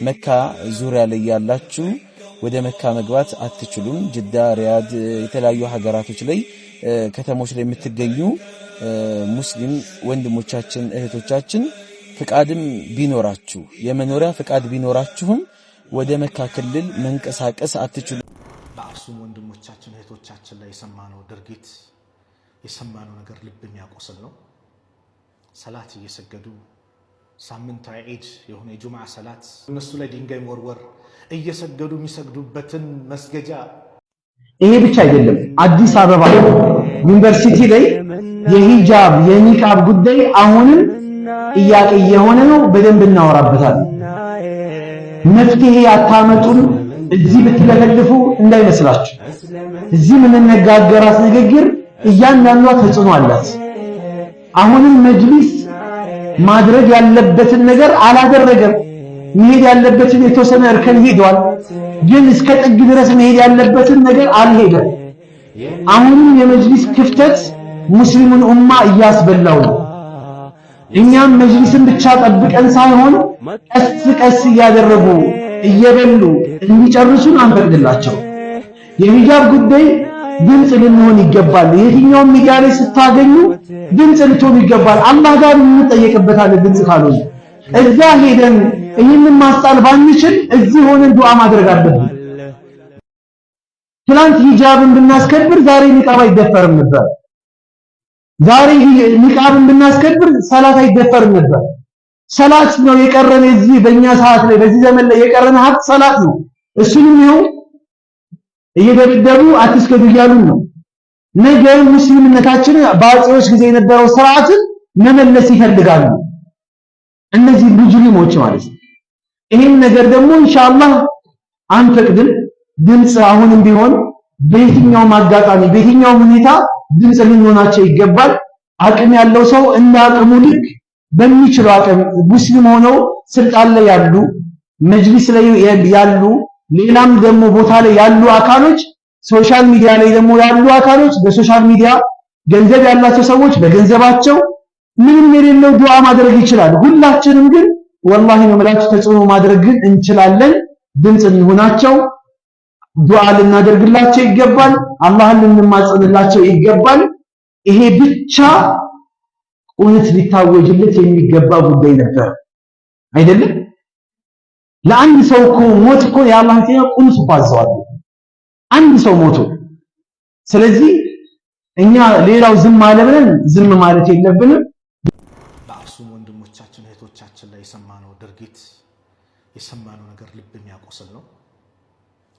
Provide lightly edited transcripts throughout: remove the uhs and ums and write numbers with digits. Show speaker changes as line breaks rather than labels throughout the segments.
መካ ዙሪያ ላይ ያላችሁ ወደ መካ መግባት አትችሉም። ጅዳ፣ ሪያድ የተለያዩ ሀገራቶች ላይ ከተሞች ላይ የምትገኙ ሙስሊም ወንድሞቻችን እህቶቻችን ፍቃድም ቢኖራችሁ የመኖሪያ ፍቃድ ቢኖራችሁም ወደ መካ ክልል መንቀሳቀስ አትችሉ።
በአክሱም ወንድሞቻችን እህቶቻችን ላይ የሰማነው ድርጊት የሰማነው ነገር ልብ የሚያቆስል ነው። ሰላት እየሰገዱ ሳምንታዊ ዒድ የሆነ የጁምዓ ሰላት እነሱ ላይ ድንጋይ መወርወር እየሰገዱ የሚሰግዱበትን መስገጃ።
ይሄ ብቻ አይደለም። አዲስ አበባ ዩኒቨርሲቲ ላይ የሂጃብ የኒቃብ ጉዳይ አሁንም ጥያቄ የሆነ ነው። በደንብ እናወራበታለን። መፍትሄ አታመጡም። እዚህ ብትለፈልፉ እንዳይመስላችሁ። እዚህ የምንነጋገራት ንግግር እያንዳንዷ ተጽዕኖ አላት። አሁንም መጅሊስ ማድረግ ያለበትን ነገር አላደረገም። መሄድ ያለበትን የተወሰነ እርከን ሄዷል፣ ግን እስከ ጥግ ድረስ መሄድ ያለበትን ነገር አልሄደም። አሁንም የመጅሊስ ክፍተት ሙስሊሙን ኡማ እያስበላው ነው። እኛም መጅሊስን ብቻ ጠብቀን ሳይሆን ቀስ ቀስ እያደረጉ እየበሉ እንዲጨርሱን አንፈቅድላቸው። የሂጃብ ጉዳይ ድምጽ ልንሆን ይገባል። የትኛውም ሚዲያ ላይ ስታገኙ ድምጽ ልትሆኑ ይገባል። አላህ ጋር እንጠየቅበታለን። ድምጽ ካልሆነ እዛ ሄደን ይህንን ማስጣል ባንችል እዚህ ሆነን ዱዓ ማድረግ አለብን። ትናንት ሂጃብን ብናስከብር ዛሬ ኒቃብ አይደፈርም ነበር። ዛሬ ኒቃብን ብናስከብር ሰላት አይደፈርም ነበር። ሰላት ነው የቀረን። እዚህ በእኛ ሰዓት ላይ በዚህ ዘመን ላይ የቀረን ሀቅ ሰላት ነው። እሱንም ይኸው እየደበደቡ አትስገዱ እያሉን ነው። ነገ ሙስሊምነታችን በአጼዎች ጊዜ የነበረው ስርዓትን መመለስ ይፈልጋሉ እነዚህ ሙጅሪሞች ማለት ነው። ይሄን ነገር ደግሞ ኢንሻአላህ አንፈቅድም። ድምጽ አሁንም ቢሆን በየትኛውም አጋጣሚ በየትኛውም ሁኔታ ድምጽ ልንሆናቸው ይገባል። አቅም ያለው ሰው እንደ አቅሙ ልክ በሚችለው አቅም ሙስሊም ሆነው ስልጣን ላይ ያሉ መጅሊስ ላይ ያሉ ሌላም ደግሞ ቦታ ላይ ያሉ አካሎች ሶሻል ሚዲያ ላይ ደግሞ ያሉ አካሎች በሶሻል ሚዲያ ገንዘብ ያላቸው ሰዎች በገንዘባቸው ምንም የሌለው ዱዓ ማድረግ ይችላል። ሁላችንም ግን ወላሂ ነው ማለት ተጽዕኖ ማድረግ ግን እንችላለን። ድምጽ እንሆናቸው፣ ዱዓ ልናደርግላቸው ይገባል። አላህን ልንማጸንላቸው ይገባል። ይሄ ብቻ ቁንት ሊታወጅለት የሚገባ ጉዳይ ነበር አይደለም። ለአንድ ሰው እኮ ሞት እኮ የአላህ ጤና ቁንት ባዘዋል አንድ ሰው ሞቶ። ስለዚህ እኛ ሌላው ዝም አለ ብለን ዝም ማለት የለብንም።
በአክሱም ወንድሞቻችን እህቶቻችን ላይ የሰማነው ድርጊት የሰማነው ነገር ልብ የሚያቆስል ነው።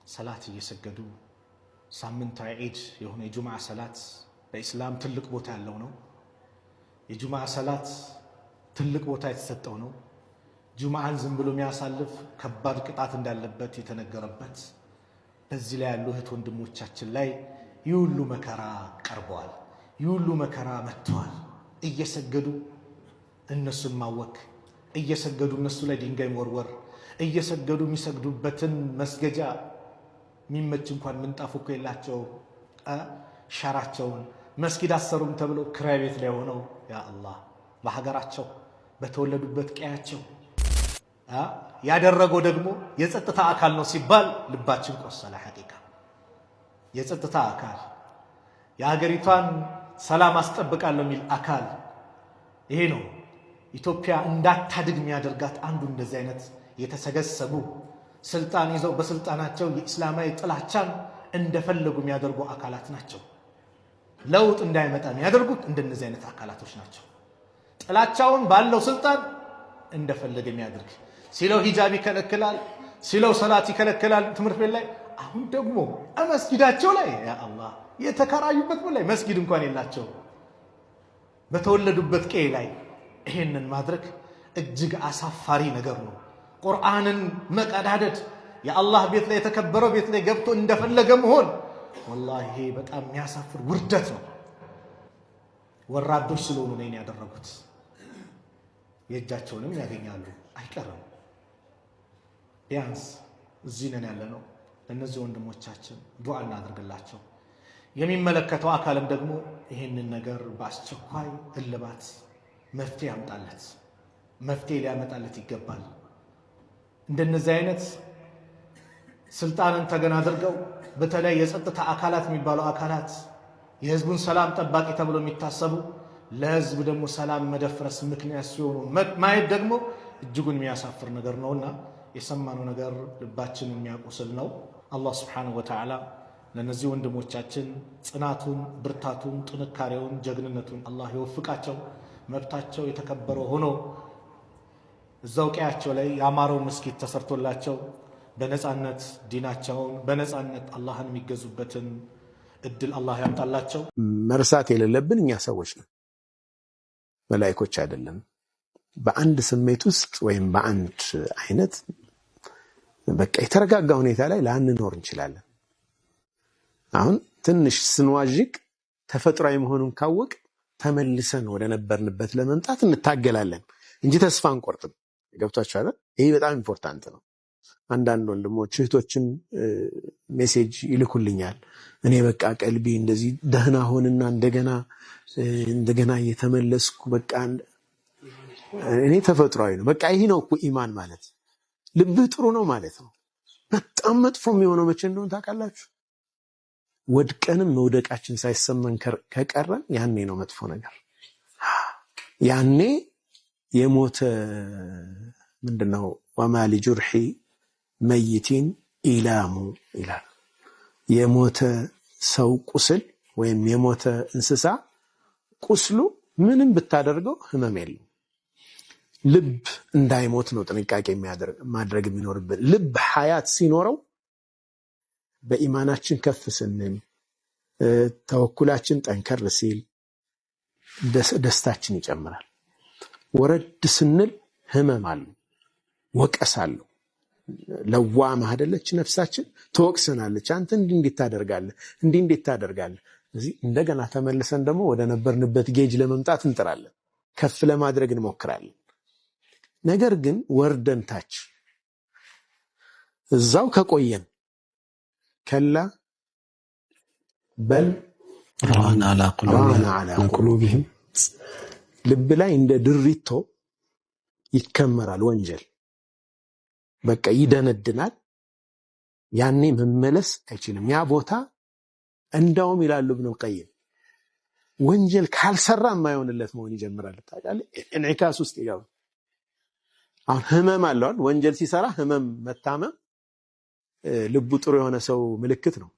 ሰላት እየሰገዱ ሳምንታዊ ዒድ የሆነ የጁምዓ ሰላት በኢስላም ትልቅ ቦታ ያለው ነው። የጁምዓ ሰላት ትልቅ ቦታ የተሰጠው ነው። ጁምዓን ዝም ብሎ የሚያሳልፍ ከባድ ቅጣት እንዳለበት የተነገረበት በዚህ ላይ ያሉ እህት ወንድሞቻችን ላይ ይሁሉ መከራ ቀርበዋል። ይሁሉ መከራ መጥተዋል። እየሰገዱ እነሱን ማወክ፣ እየሰገዱ እነሱ ላይ ድንጋይ መወርወር፣ እየሰገዱ የሚሰግዱበትን መስገጃ የሚመች እንኳን ምንጣፍ እኮ የላቸው ሸራቸውን መስጊድ አሰሩም ተብሎ ክራይ ቤት ላይ ሆነው ያ አላህ በሀገራቸው በተወለዱበት ቀያቸው ያደረገው ደግሞ የጸጥታ አካል ነው ሲባል ልባችን ቆሰለ። ሐቂቃ የጸጥታ አካል የሀገሪቷን ሰላም አስጠብቃለሁ የሚል አካል ይሄ ነው ኢትዮጵያ እንዳታድግ የሚያደርጋት አንዱ እንደዚህ አይነት የተሰገሰጉ ስልጣን ይዘው በስልጣናቸው የእስላማዊ ጥላቻን እንደፈለጉ የሚያደርጉ አካላት ናቸው። ለውጥ እንዳይመጣ የሚያደርጉት እንደነዚህ አይነት አካላቶች ናቸው። ጥላቻውን ባለው ስልጣን እንደፈለገ የሚያደርግ ሲለው ሂጃብ ይከለክላል፣ ሲለው ሰላት ይከለክላል ትምህርት ቤት ላይ። አሁን ደግሞ መስጊዳቸው ላይ ያ አላህ የተከራዩበት ላይ መስጊድ እንኳን የላቸው በተወለዱበት ቀይ ላይ ይሄንን ማድረግ እጅግ አሳፋሪ ነገር ነው። ቁርአንን መቀዳደድ የአላህ ቤት ላይ የተከበረው ቤት ላይ ገብቶ እንደፈለገ መሆን ወላሂ ይሄ በጣም የሚያሳፍር ውርደት ነው። ወራዶች ስለሆኑ ነው ያደረጉት። የእጃቸውንም ያገኛሉ አይቀርም። ቢያንስ እዚህ ነን ያለነው ለእነዚህ ወንድሞቻችን ዱዓ እናድርግላቸው። የሚመለከተው አካልም ደግሞ ይሄንን ነገር በአስቸኳይ እልባት መፍትሄ ያምጣለት፣ መፍትሄ ሊያመጣለት ይገባል። እንደነዚህ አይነት ስልጣንን ተገና አድርገው በተለይ የጸጥታ አካላት የሚባሉ አካላት የህዝቡን ሰላም ጠባቂ ተብሎ የሚታሰቡ ለህዝብ ደግሞ ሰላም መደፍረስ ምክንያት ሲሆኑ ማየት ደግሞ እጅጉን የሚያሳፍር ነገር ነውና የሰማነው ነገር ልባችንን የሚያቆስል ነው። አላህ Subhanahu Wa Ta'ala ለነዚህ ወንድሞቻችን ጽናቱን፣ ብርታቱን፣ ጥንካሬውን፣ ጀግንነቱን አላህ ይወፍቃቸው። መብታቸው የተከበረ ሆኖ እዛው ቀያቸው ላይ ያማረው መስጊድ ተሰርቶላቸው በነጻነት ዲናቸውን በነጻነት አላህን የሚገዙበትን እድል አላህ ያምጣላቸው።
መርሳት የሌለብን እኛ ሰዎች ነን፣ መላእክቶች አይደለም። በአንድ ስሜት ውስጥ ወይም በአንድ አይነት በቃ የተረጋጋ ሁኔታ ላይ ላንኖር እንችላለን። አሁን ትንሽ ስንዋዥቅ ተፈጥሯዊ መሆኑን ካወቅ ተመልሰን ወደ ነበርንበት ለመምጣት እንታገላለን እንጂ ተስፋ አንቆርጥም። ገብቷችኋል? ይሄ በጣም ኢምፖርታንት ነው። አንዳንድ ወንድሞች እህቶችን ሜሴጅ ይልኩልኛል። እኔ በቃ ቀልቢ እንደዚህ ደህና ሆንና እንደገና እየተመለስኩ በቃ እኔ ተፈጥሯዊ ነው። በቃ ይሄ ነው እኮ ኢማን ማለት። ልብህ ጥሩ ነው ማለት ነው። በጣም መጥፎ የሚሆነው መቼ እንደሆነ ታውቃላችሁ? ወድቀንም መውደቃችን ሳይሰማን ከቀረን ያኔ ነው መጥፎ ነገር። ያኔ የሞተ ምንድነው ወማ ሊጁርሒ መይቲን ኢላሙ ይላል። የሞተ ሰው ቁስል ወይም የሞተ እንስሳ ቁስሉ ምንም ብታደርገው ህመም የለም። ልብ እንዳይሞት ነው ጥንቃቄ ማድረግ የሚኖርብን። ልብ ሐያት ሲኖረው በኢማናችን ከፍ ስንል ተወኩላችን ጠንከር ሲል ደስታችን ይጨምራል። ወረድ ስንል ህመም አለው፣ ወቀስ አለው። ለዋማ አይደለች ነፍሳችን፣ ትወቅሰናለች። አንተ እንዴት ታደርጋለህ? እዚህ እንደገና ተመልሰን ደግሞ ወደ ነበርንበት ጌጅ ለመምጣት እንጥራለን፣ ከፍ ለማድረግ እንሞክራለን። ነገር ግን ወርደን ታች እዛው ከቆየን ከላ በል
ራና አላ ቁሉብህም
ልብ ላይ እንደ ድሪቶ ይከመራል ወንጀል። በቃ ይደነድናል። ያኔ መመለስ አይችልም። ያ ቦታ እንዳውም ይላሉ ኢብኑ ቀይም ወንጀል ካልሰራ የማይሆንለት መሆን ይጀምራል። ታውቃለህ? እንዕካስ ውስጥ ይገባል። አሁን ህመም አለው። ወንጀል ሲሰራ ህመም መታመም ልቡ ጥሩ የሆነ ሰው ምልክት ነው።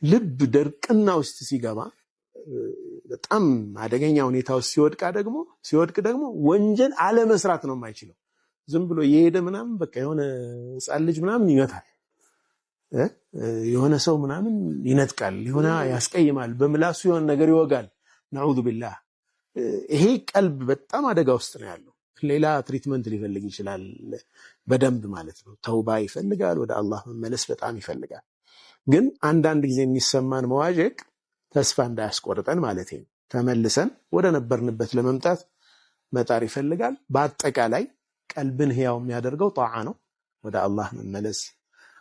ልብ ደርቅና ውስጥ ሲገባ በጣም አደገኛ ሁኔታ ውስጥ ሲወድቅ ደግሞ ወንጀል አለመስራት ነው የማይችለው። ዝም ብሎ የሄደ ምናምን በቃ የሆነ ሕፃን ልጅ ምናምን ይመታል፣ የሆነ ሰው ምናምን ይነጥቃል፣ የሆነ ያስቀይማል፣ በምላሱ የሆነ ነገር ይወጋል። ነዑዙ ቢላህ። ይሄ ቀልብ በጣም አደጋ ውስጥ ነው ያለው። ሌላ ትሪትመንት ሊፈልግ ይችላል በደንብ ማለት ነው። ተውባ ይፈልጋል፣ ወደ አላህ መመለስ በጣም ይፈልጋል። ግን አንዳንድ ጊዜ የሚሰማን መዋዠቅ ተስፋ እንዳያስቆርጠን ማለት ነው። ተመልሰን ወደ ነበርንበት ለመምጣት መጣር ይፈልጋል። በአጠቃላይ ቀልብን ህያው የሚያደርገው ጣዓ ነው፣ ወደ አላህ መመለስ፣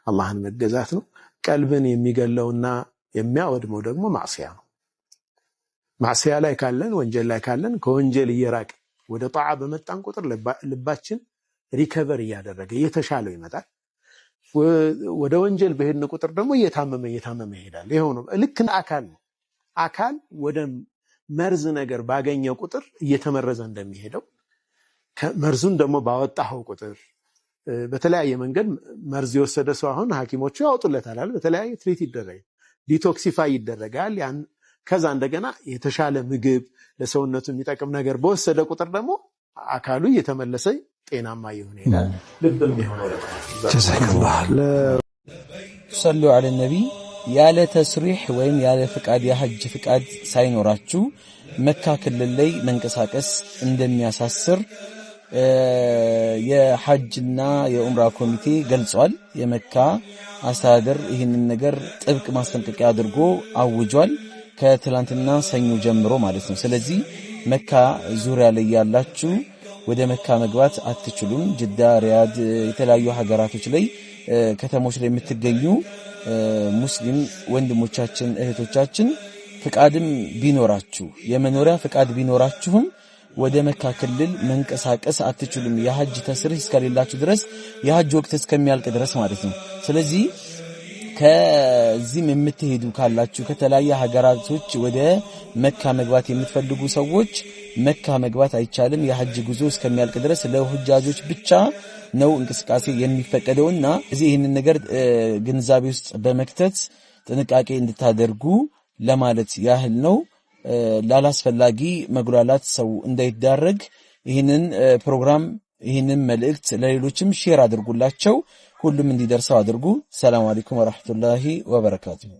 አላህን መገዛት ነው። ቀልብን የሚገለውና የሚያወድመው ደግሞ ማዕሲያ ነው። ማዕሲያ ላይ ካለን፣ ወንጀል ላይ ካለን ከወንጀል እየራቅ ወደ ጣዓ በመጣን ቁጥር ልባችን ሪከቨር እያደረገ እየተሻለው ይመጣል። ወደ ወንጀል በሄድን ቁጥር ደግሞ እየታመመ ይሄዳል። ይሄው ነው። ልክ አካል ነው። አካል ወደ መርዝ ነገር ባገኘው ቁጥር እየተመረዘ እንደሚሄደው መርዙን ደግሞ ባወጣው ቁጥር በተለያየ መንገድ መርዝ የወሰደ ሰው አሁን ሐኪሞቹ ያወጡለታል አይደል? በተለያየ ትሪት ይደረጋል፣ ዲቶክሲፋይ ይደረጋል። ከዛ እንደገና የተሻለ ምግብ ለሰውነቱ የሚጠቅም ነገር በወሰደ ቁጥር ደግሞ አካሉ እየተመለሰ ጤናማ ይሆን ይላል። ልብም ይሆናል።
ሰሉ ዐለ ነብይ። ያለ ተስሪህ ወይም ያለ ፍቃድ የሐጅ ፍቃድ ሳይኖራችሁ መካ ክልል ላይ መንቀሳቀስ እንደሚያሳስር የሐጅና የኡምራ ኮሚቴ ገልጿል። የመካ አስተዳደር ይህንን ነገር ጥብቅ ማስጠንቀቂያ አድርጎ አውጇል። ከትላንትና ሰኞ ጀምሮ ማለት ነው። ስለዚህ መካ ዙሪያ ላይ ያላችሁ ወደ መካ መግባት አትችሉም። ጅዳ፣ ሪያድ፣ የተለያዩ ሀገራቶች ላይ ከተሞች ላይ የምትገኙ ሙስሊም ወንድሞቻችን እህቶቻችን ፍቃድም ቢኖራችሁ የመኖሪያ ፍቃድ ቢኖራችሁም ወደ መካ ክልል መንቀሳቀስ አትችሉም የሐጅ ተስሪህ እስከሌላችሁ ድረስ የሐጅ ወቅት እስከሚያልቅ ድረስ ማለት ነው ስለዚህ ከዚህም የምትሄዱ ካላችሁ ከተለያየ ሀገራቶች ወደ መካ መግባት የምትፈልጉ ሰዎች መካ መግባት አይቻልም የሐጅ ጉዞ እስከሚያልቅ ድረስ ለሁጃጆች ብቻ ነው እንቅስቃሴ የሚፈቀደውና እዚህ ይህንን ነገር ግንዛቤ ውስጥ በመክተት ጥንቃቄ እንድታደርጉ ለማለት ያህል ነው ላላስፈላጊ መጉላላት ሰው እንዳይዳረግ ይህንን ፕሮግራም ይህንን መልእክት ለሌሎችም ሼር አድርጉላቸው ሁሉም እንዲደርሰው አድርጉ ሰላም አለይኩም ወራህመቱላሂ ወበረካቱሁ